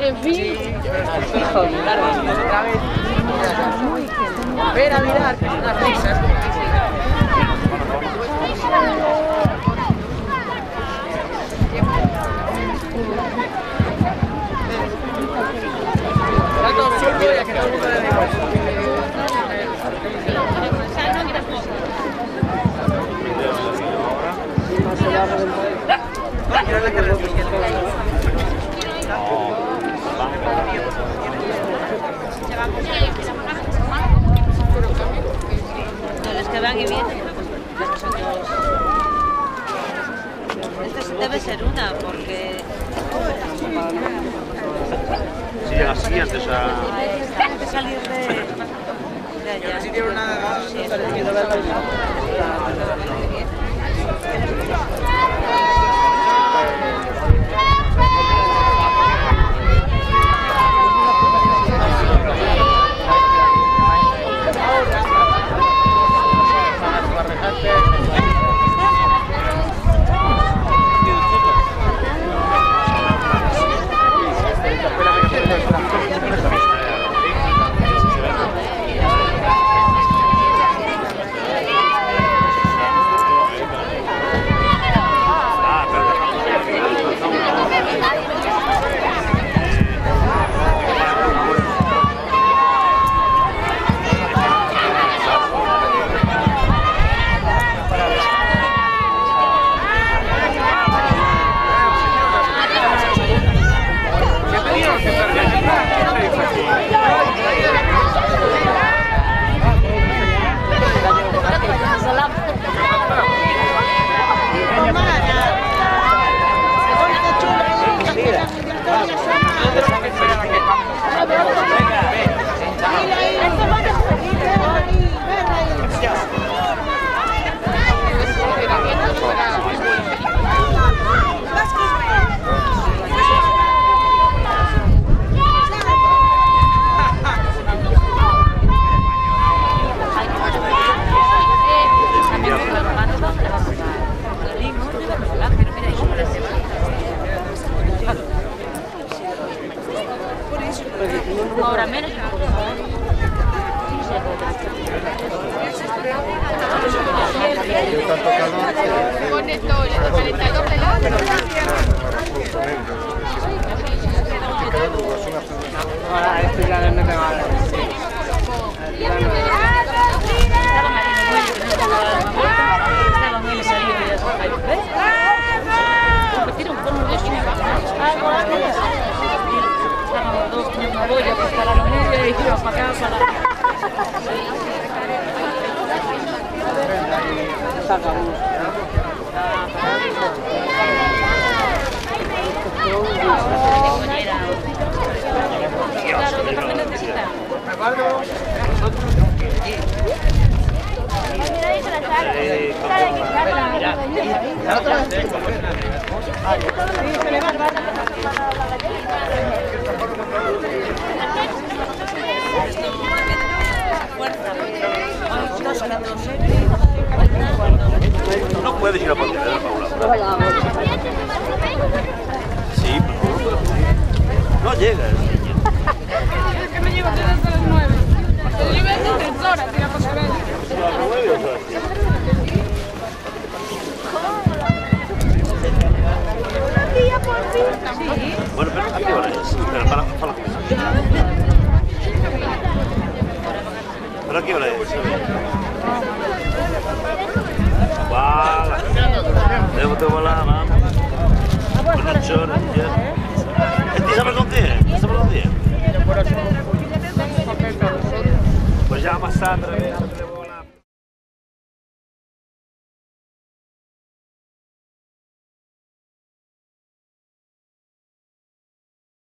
En fin. Ver a mirar, que es una risa. Está todo absurdo y a que todo el mundo le da igual. Los que van y vienen, este debe ser una, porque... Si llega así antes a... Hay que salir de allá. Si tiene una... Sí, ahora menos. Con esto, el 42 de la... Ahora, esto ya no me vale. Voy a pasar a la media y quiero para acá para... No puedes ir a Pontevedra, Paula. Sí, pero no llegas. Es que me llevo desde las 9. Yo llevo desde 3 horas, ir a Pontevedra. Bueno, pero ¿a qué hora es? Pero para ¿pero a qué hora es? Vale. Devo te volar, vamos. Buenas horas, ya. ¿Este sabe dónde es? ¿Sabe dónde es? Pues llama a Sandra.